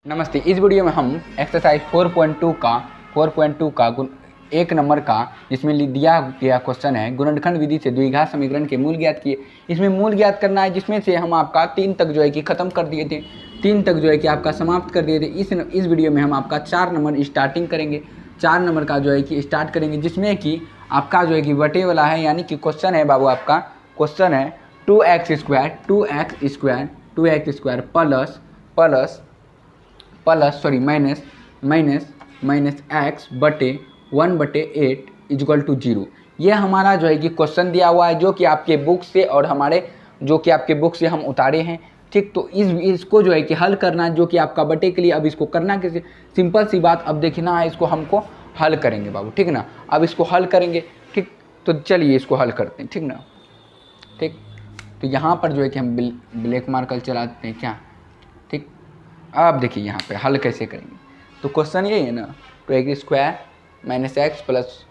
नमस्ते। इस वीडियो में हम एक्सरसाइज 4.2 का एक नंबर का जिसमें दिया गया क्वेश्चन है गुणनखंड विधि से द्विघात समीकरण के मूल ज्ञात किए। इसमें मूल ज्ञात करना है जिसमें से हम आपका 3 तक जो है कि ख़त्म कर दिए थे, 3 तक जो है कि आपका समाप्त कर दिए थे। इस वीडियो में हम आपका 4 नंबर स्टार्टिंग करेंगे, 4 नंबर का जो है कि स्टार्ट करेंगे, जिसमें कि आपका जो है कि बटे वाला है, यानी कि क्वेश्चन है बाबू, आपका क्वेश्चन है 2x स्क्वायर माइनस एक्स बटे 1/8 इक्वल टू 0। ये हमारा जो है कि क्वेश्चन दिया हुआ है, जो कि आपके बुक से और हमारे जो कि आपके बुक से हम उतारे हैं। ठीक, तो इसको जो है कि हल करना है, जो कि आपका बटे के लिए। अब इसको करना कैसे, सिंपल सी बात, अब देखना है इसको हमको हल करेंगे बाबू, ठीक ना। अब इसको हल करेंगे, ठीक, तो चलिए इसको हल करते हैं, ठीक ना। ठीक, तो यहाँ पर जो है कि हम ब्लैक मार्कर चलाते हैं क्या, ठीक। अब देखिए यहाँ पे हल कैसे करेंगे, तो क्वेश्चन यही है ना, 2x square minus x plus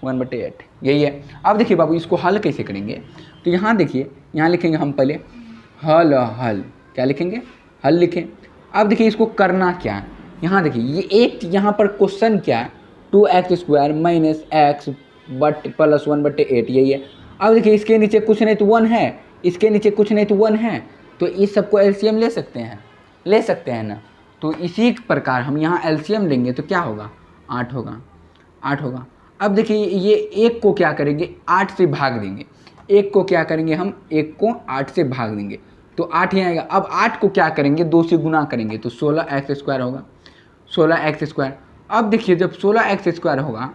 1/8, यही है। अब देखिए बाबू इसको हल कैसे करेंगे, तो यहाँ देखिए, यहाँ लिखेंगे हम पहले हल क्या लिखेंगे, हल लिखें। अब देखिए इसको करना क्या है, यहाँ देखिए ये एक यहाँ पर क्वेश्चन क्या है, 2x square minus x plus 1/8, यही है। अब देखिए इसके नीचे कुछ नहीं तो 1 है, इसके नीचे कुछ नहीं तो 1 है, तो इस सबको एलसीएम ले सकते हैं ना। तो इसी प्रकार हम यहाँ एलसीएम लेंगे तो क्या होगा, 8 होगा। अब देखिए ये एक को क्या करेंगे, 8 से भाग देंगे। एक को क्या करेंगे हम, एक को 8 से भाग देंगे तो 8 ही आएगा। अब 8 को क्या करेंगे, 2 से गुना करेंगे तो 16x स्क्वायर होगा, 16x स्क्वायर। अब देखिए जब 16x स्क्वायर होगा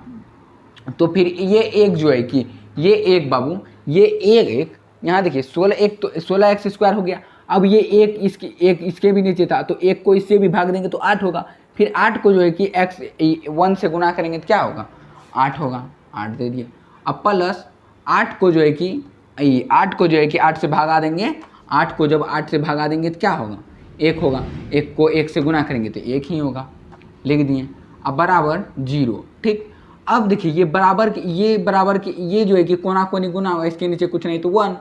तो फिर ये एक जो है कि ये एक बाबू, ये एक यहाँ देखिए 16x स्क्वायर हो गया। अब ये एक इसके भी नीचे था, तो एक को इससे भी भाग देंगे तो 8 होगा। फिर 8 को जो है कि x 1 से गुना करेंगे तो क्या होगा, 8 होगा, 8 दे दिए। अब प्लस 8 को जो है कि 8 से भागा देंगे, 8 को जब 8 से भागा देंगे तो क्या होगा, 1 होगा। 1 को 1 से गुना करेंगे तो 1 ही होगा, लिख दिए। अब बराबर 0, ठीक। अब देखिए ये बराबर के ये जो है कि कोना कोनी गुना होगा, इसके नीचे कुछ नहीं तो 1,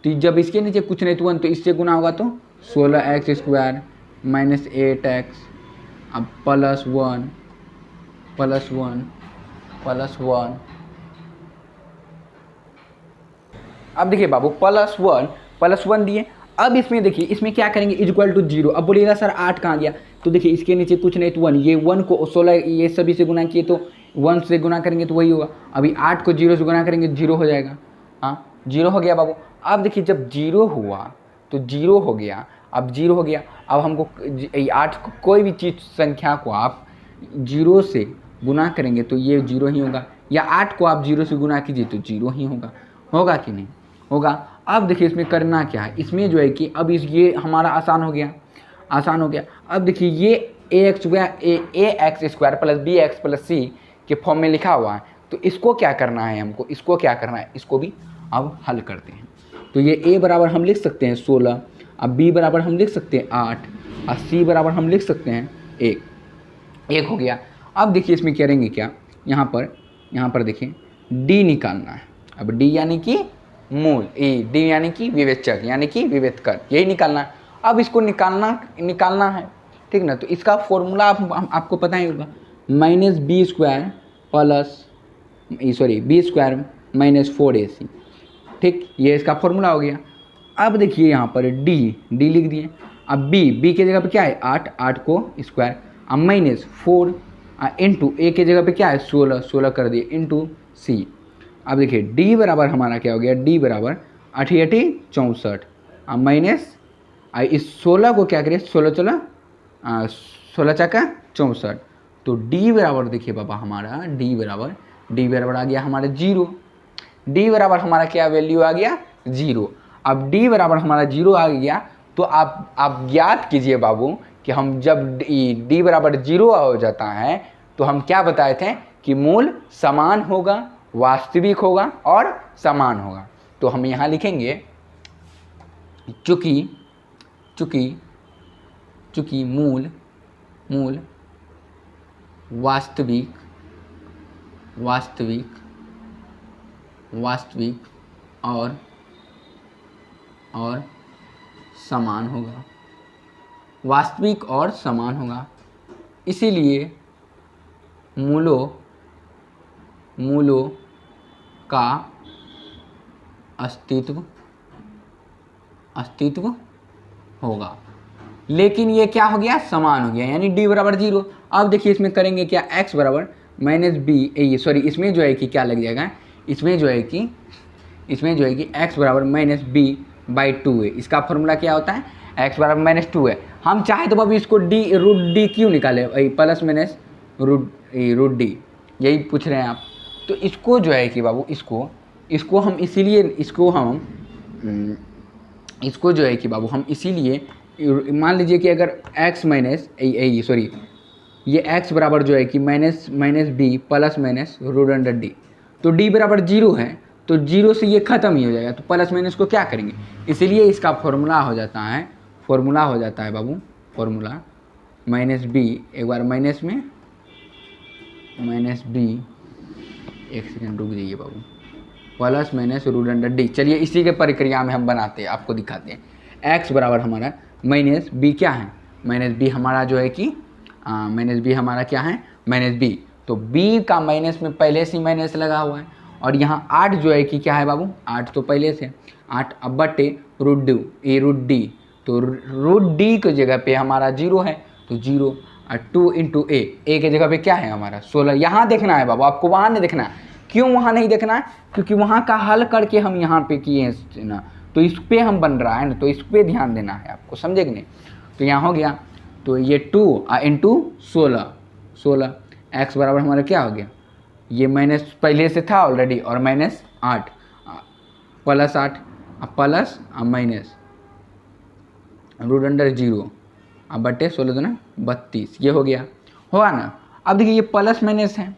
तो जब इसके नीचे कुछ नहीं तो 1 तो इससे गुना होगा तो 16x स्क्वायर माइनस 8x, अब प्लस 1 अब देखिए बाबू प्लस 1 दिए। अब इसमें देखिए इसमें क्या करेंगे, इक्वल टू 0। अब बोलिएगा सर 8 कहाँ गया, तो देखिए इसके नीचे कुछ नहीं तो 1, ये 1 को 16 ये सभी से गुना किए तो 1 से गुना करेंगे तो वही होगा। अभी 8 को 0 से गुना करेंगे 0 हो जाएगा, हाँ 0 हो गया बाबू। अब देखिए जब 0 हुआ तो 0 हो गया, अब 0 हो गया। अब हमको 8 कोई भी चीज़ संख्या को आप 0 से गुना करेंगे तो ये 0 ही होगा, या 8 को आप 0 से गुना कीजिए तो 0 ही होगा कि नहीं होगा। अब देखिए इसमें करना क्या है, इसमें जो है कि अब ये हमारा आसान हो गया। अब देखिए ये ax square plus bx plus c के फॉर्म में लिखा हुआ है, तो इसको क्या करना है हमको, इसको भी अब हल करते हैं। तो ये a बराबर हम लिख सकते हैं 16, अब b बराबर हम लिख सकते हैं 8, और c बराबर हम लिख सकते हैं 1 हो गया। अब देखिए इसमें करेंगे क्या, यहाँ पर देखिए d निकालना है। अब d यानी कि मूल, d यानी कि विवेचक यानी कि विवेचकर, यही निकालना है। अब इसको निकालना है, ठीक ना। तो इसका फॉर्मूला आपको पता ही होगा, minus B square minus 4ac, ठीक, ये इसका फॉर्मूला हो गया। अब देखिए यहाँ पर d लिख दिए। अब b के जगह पे क्या है 8 को स्क्वायर, अब माइनस 4 इंटू a के जगह पे क्या है 16 कर दिए इंटू c। अब देखिए d बराबर हमारा क्या हो गया, d बराबर 8 64, अब माइनस इस 16 को क्या करिए 16 चका 64, तो d बराबर देखिए बाबा हमारा d बराबर आ गया हमारा 0। d बराबर हमारा क्या वैल्यू आ गया 0। अब d बराबर हमारा 0 आ गया, तो आप ज्ञात कीजिए बाबू कि हम जब d बराबर 0 हो जाता है तो हम क्या बताए थे कि मूल समान होगा, वास्तविक होगा और समान होगा। तो हम यहाँ लिखेंगे चूँकि मूल वास्तविक और समान होगा, वास्तविक और समान होगा। इसीलिए मूलों का अस्तित्व होगा। लेकिन ये क्या हो गया, समान हो गया, यानी d बराबर 0। अब देखिए इसमें करेंगे क्या, x बराबर माइनस बी, सॉरी इसमें जो है कि क्या लग जाएगा, इसमें जो है कि x बराबर माइनस बी बाई 2 है। इसका फॉर्मूला क्या होता है, x बराबर माइनस 2 है। हम चाहे तो बाबू इसको √d क्यों निकाले, वही प्लस माइनस √d, यही पूछ रहे हैं आप। तो इसको जो है कि बाबू इसको हम इसीलिए इसको जो है कि बाबू हम इसीलिए मान लीजिए कि अगर x माइनस सॉरी ये x बराबर जो है कि minus B plus minus √d, तो d बराबर 0 है, तो 0 से ये ख़त्म ही हो जाएगा, तो प्लस माइनस को क्या करेंगे, इसीलिए इसका फॉर्मूला हो जाता है बाबू, फॉर्मूला माइनस बी, एक बार माइनस में माइनस बी, एक सेकेंड रुक जाइए बाबू, प्लस माइनस √d। चलिए इसी के प्रक्रिया में हम बनाते हैं, आपको दिखाते हैं। x बराबर हमारा माइनस बी क्या है, माइनस बी हमारा जो है कि माइनस बी हमारा क्या है, माइनस बी, तो b का माइनस में पहले से माइनस लगा हुआ है, और यहाँ 8 जो है कि क्या है बाबू, 8 तो पहले से 8, अब बटे √d, तो √d की जगह पे हमारा 0 है, तो 0, और 2 इंटू ए की जगह पे क्या है हमारा 16। यहाँ देखना है बाबू, आपको वहाँ नहीं देखना है। क्यों वहाँ नहीं देखना है, क्योंकि वहाँ का हल करके हम यहाँ पे किए हैं ना, तो इस पे हम बन रहा है ना, तो इस पे ध्यान देना है आपको, समझे कि नहीं। तो यहाँ हो गया, तो ये 2 इंटू 16, x बराबर हमारा क्या हो गया, ये माइनस पहले से था ऑलरेडी, और माइनस 8 प्लस 8 प्लस माइनस √0 अब बटे 16 दूना 32, ये हो गया, होगा ना। अब देखिए ये प्लस माइनस है,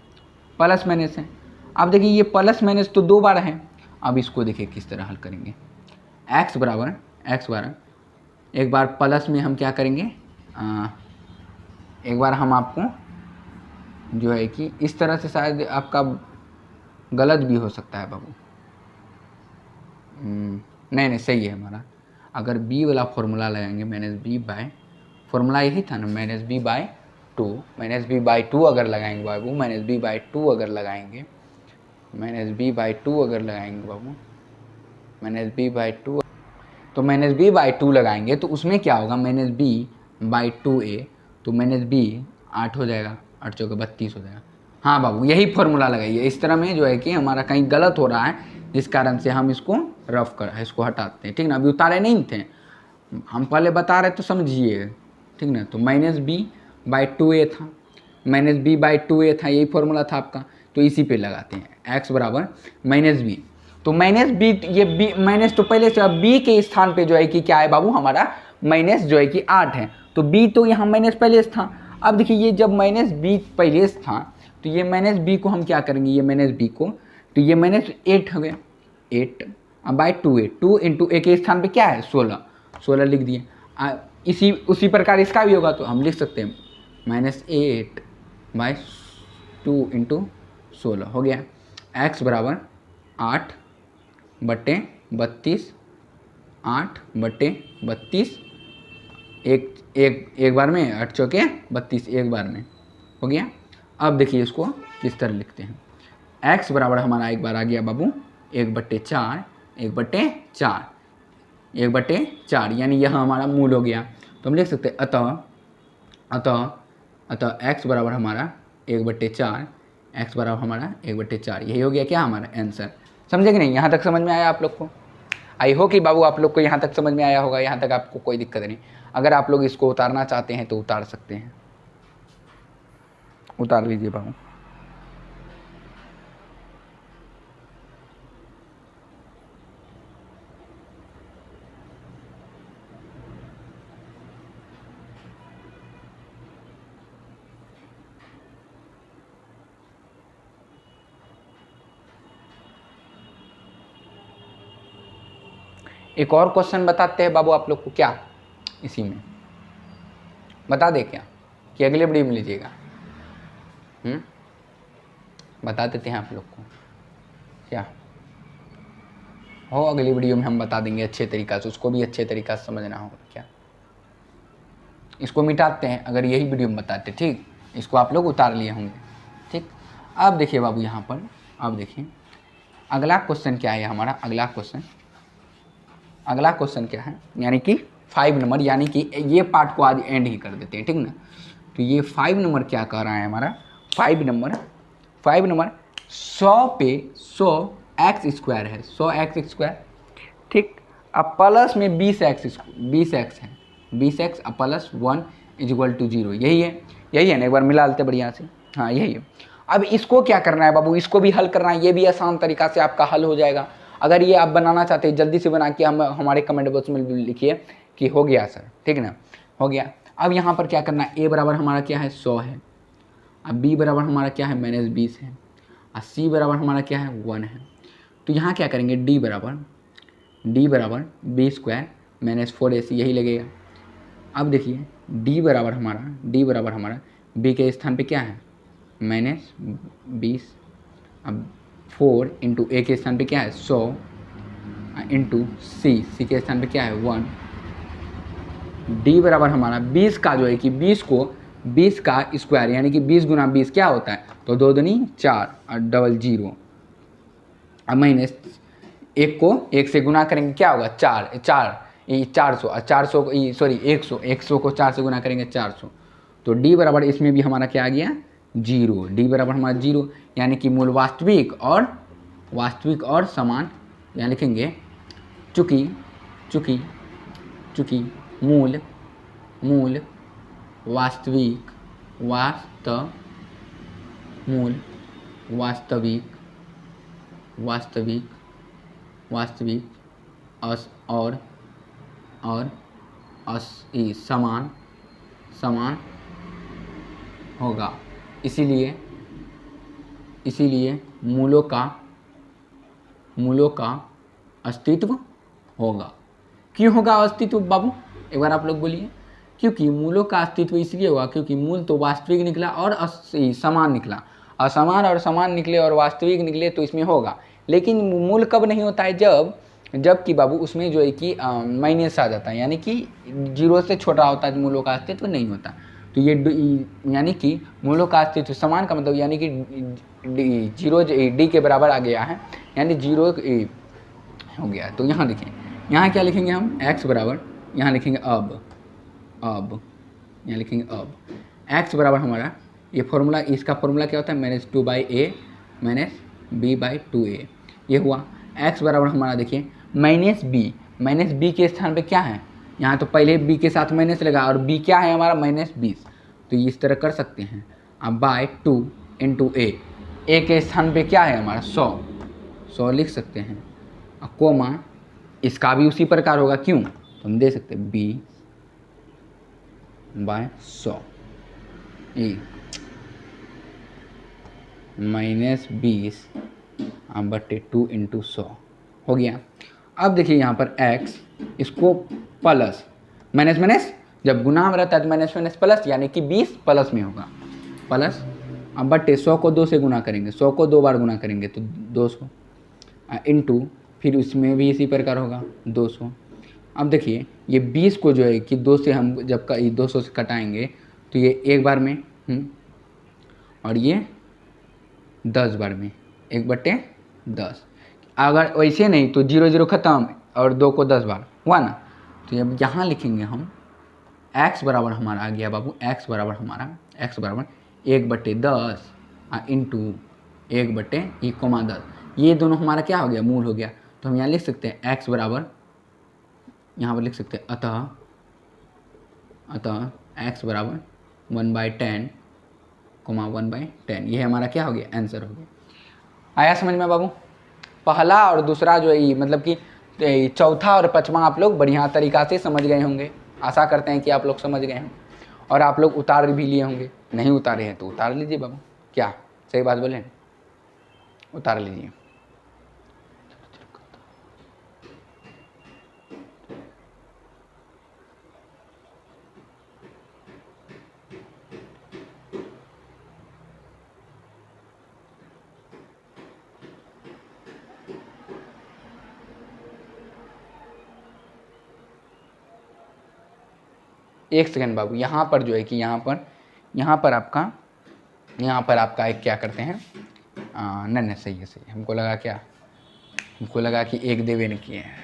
अब देखिए ये प्लस माइनस तो 2 बार है। अब इसको देखिए किस तरह हल करेंगे, x बराबर एक बार प्लस में हम क्या करेंगे, एक बार हम आपको जो है कि इस तरह से, शायद आपका गलत भी हो सकता है बाबू, नहीं सही है हमारा। अगर b वाला फॉर्मूला लगाएंगे, माइनस बी बाय, फॉर्मूला यही था ना, माइनस बी बाई 2 अगर लगाएंगे बाबू, माइनस बी बाई 2 अगर लगाएंगे बाबू, माइनस बी बाई 2, तो माइनस बी बाई 2 लगाएंगे, तो उसमें क्या होगा, माइनस बी बाई 2a, तो माइनस बी 8 हो जाएगा, 8 चौके 32 हो जाएगा। हाँ बाबू यही फॉर्मूला लगाइए, इस तरह में जो है कि हमारा कहीं गलत हो रहा है, जिस कारण से हम इसको इसको हटाते हैं, ठीक ना। अभी उतारे नहीं थे हम, पहले बता रहे तो समझिए, ठीक ना। तो माइनस बी बाई 2a था, यही फॉर्मूला था आपका, तो इसी पे लगाते हैं, x बराबर माइनस बी, तो माइनस बी, ये बी माइनस तो पहले से, अब b के स्थान पे जो है कि क्या है बाबू, हमारा माइनस जो है कि 8 है, तो b तो यहाँ माइनस पहले से था। अब देखिए ये जब माइनस b पहले से था, तो ये माइनस b को हम क्या करेंगे, ये माइनस b को, तो ये माइनस 8 हो गया, 8 बाई 2a, 2 इंटू ए के स्थान पे क्या है 16 लिख दिए। उसी प्रकार इसका भी होगा, तो हम लिख सकते हैं माइनस 8 बाई 2 इंटू 16 हो गया। x बराबर 8 बटे 32, 8 बटे 32, एक बार में, 8 चौके 32 एक बार में हो गया। अब देखिए इसको किस तरह लिखते हैं, x बराबर हमारा एक बार आ गया बाबू 1/4, 1/4, यानी यह हमारा मूल हो गया। तो हम लिख सकते हैं अतः x बराबर हमारा 1/4, x बराबर हमारा 1/4, यही हो गया क्या हमारा आंसर। समझे कि नहीं, यहाँ तक समझ में आया आप लोग को। आई हो कि बाबू आप लोग को यहाँ तक समझ में आया होगा, यहाँ तक आपको कोई दिक्कत नहीं। अगर आप लोग इसको उतारना चाहते हैं तो उतार सकते हैं, उतार लीजिए बाबू। एक और क्वेश्चन बताते हैं बाबू आप लोग को, क्या इसी में बता दे क्या, कि अगले वीडियो में लीजिएगा, बता देते हैं आप लोग को, क्या हो अगली वीडियो में हम बता देंगे अच्छे तरीक़ा से, उसको भी अच्छे तरीक़ा से समझना होगा। क्या इसको मिटाते हैं, अगर यही वीडियो में बताते, ठीक। इसको आप लोग उतार लिए होंगे। ठीक, अब देखिए बाबू यहाँ पर, अब देखिए अगला क्वेश्चन क्या है हमारा, अगला क्वेश्चन क्या है, यानी कि 5 नंबर, यानी कि ये पार्ट को आज एंड ही कर देते हैं, ठीक ना। तो ये 5 नंबर क्या कह रहा है हमारा, 5 नंबर 100 पे 100 एक्स स्क्वायर है, 100 एक्स स्क्वायर, ठीक। अब प्लस में 20 एक्स है, 20 एक्स प्लस 1 इक्वल टू 0, यही है ना, एक बार मिला लेते बढ़िया से, हाँ यही है। अब इसको क्या करना है बाबू, इसको भी हल करना है, ये भी आसान तरीका से आपका हल हो जाएगा। अगर ये आप बनाना चाहते हैं जल्दी से बना के हम हमारे कमेंट बॉक्स में लिखिए कि हो गया सर, ठीक ना, हो गया। अब यहाँ पर क्या करना है, ए बराबर हमारा क्या है 100 है, अब बी बराबर हमारा क्या है -20 है, और सी बराबर हमारा क्या है 1 है। तो यहाँ क्या करेंगे, डी बराबर बी स्क्वायर -4ac, यही लगेगा। अब देखिए डी बराबर हमारा बी के स्थान पे क्या है -20, अब 4 इंटू ए के स्थान पे क्या है 100 इंटू सी के स्थान पे क्या है 1। डी बराबर हमारा 20 का जो है कि 20 का स्क्वायर, यानी कि 20 गुना 20 क्या होता है, तो 2 दूनी 4 और डबल 0, अब माइनस 1 को 1 से गुना करेंगे क्या होगा 400 सॉरी 100 को 4 से गुना करेंगे 400। तो डी बराबर इसमें भी हमारा क्या आ गया 0, डी बराबर हमारा 0, यानी कि मूल वास्तविक और समान, यहाँ लिखेंगे चूँकि मूल वास्तविक समान होगा, इसीलिए मूलों का अस्तित्व होगा। क्यों होगा अस्तित्व बाबू, एक बार आप लोग बोलिए। क्योंकि मूलों का अस्तित्व इसलिए हुआ क्योंकि मूल तो वास्तविक निकला और समान निकला, असमान और समान निकले और वास्तविक निकले तो इसमें होगा। लेकिन मूल कब नहीं होता है, जबकि बाबू उसमें जो है कि माइनस आ जाता है, यानी कि 0 से छोटा होता है, मूलों का अस्तित्व नहीं होता। तो ये यानी कि मूलों का अस्तित्व समान का मतलब यानी कि 0 डी के बराबर आ गया है, यानी 0 हो गया। तो यहाँ देखिए, यहाँ क्या लिखेंगे हम x बराबर, यहाँ लिखेंगे अब यहाँ लिखेंगे अब x बराबर हमारा ये फॉर्मूला, इसका फॉर्मूला क्या होता है -2/a -b/2a, ये हुआ। x बराबर हमारा देखिए -b के स्थान पे क्या है, यहाँ तो पहले b के साथ माइनस लगा और b क्या है हमारा -20, तो इस तरह कर सकते हैं। अब /2 इंटू a के स्थान पे क्या है हमारा 100 लिख सकते हैं, कोमा इसका भी उसी प्रकार होगा, क्यों तो हम दे सकते हैं b/100 -20/2 इंटू 100 हो गया। अब देखिए यहाँ पर x, इसको प्लस माइनस जब गुना में रहता है तो माइनस प्लस, यानी कि 20 प्लस में होगा प्लस, अब बटे 100 को 2 से गुना करेंगे, 100 को 2 बार गुना करेंगे तो 200 इंटू, फिर उसमें भी इसी प्रकार होगा 200। अब देखिए ये 20 को जो है कि 2 से हम जब 200 से कटाएंगे तो ये एक बार में और ये 10 बार में 1/10। अगर वैसे नहीं तो 0 0 ख़त्म और 2 को 10 बार हुआ ना। तो अब यहाँ लिखेंगे हम x बराबर हमारा आ गया बाबू, x बराबर 1/10 इंटू 1/10, ये दोनों हमारा क्या हो गया मूल हो गया। तो हम यहाँ लिख सकते हैं x बराबर, यहाँ पर लिख सकते हैं अतः x बराबर 1/10, 1/10, ये हमारा क्या हो गया आंसर हो गया। आया समझ में बाबू। पहला और दूसरा जो है मतलब कि चौथा और पांचवा आप लोग बढ़िया तरीक़ा से समझ गए होंगे, आशा करते हैं कि आप लोग समझ गए हों और आप लोग उतार भी लिए होंगे। नहीं उतारे हैं तो उतार लीजिए बाबू, क्या सही बात बोले, उतार लीजिए। एक सेकंड बाबू, यहाँ पर जो है कि यहाँ पर यहाँ पर आपका एक क्या करते हैं, नहीं सही है, हमको लगा कि एक देवे ने किए हैं,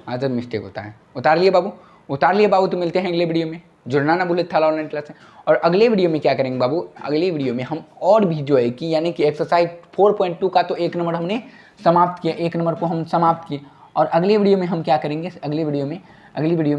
आदत मिस्टेक होता है। उतार लिए बाबू, तो मिलते हैं अगले वीडियो में। जुड़ना ना भूले थाला ऑनलाइन क्लास से। और अगले वीडियो में क्या करेंगे बाबू, अगले वीडियो में हम और भी जो है कि यानी कि एक्सरसाइज 4.2 का तो 1 नंबर हमने समाप्त किया, 1 नंबर को हम समाप्त किए। और अगले वीडियो में हम क्या करेंगे, अगले वीडियो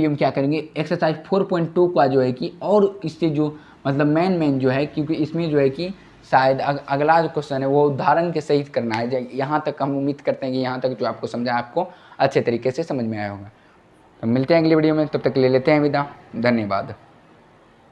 में क्या करेंगे, एक्सरसाइज 4.2 का जो है कि और इससे जो मतलब मेन जो है, क्योंकि इसमें जो है कि शायद अगला जो क्वेश्चन है वो उदाहरण के सहित करना है। यहाँ तक हम उम्मीद करते हैं कि यहाँ तक जो आपको समझा आपको अच्छे तरीके से समझ में आया होगा। तो मिलते हैं अगली वीडियो में, तब तक ले लेते हैं विदा, धन्यवाद।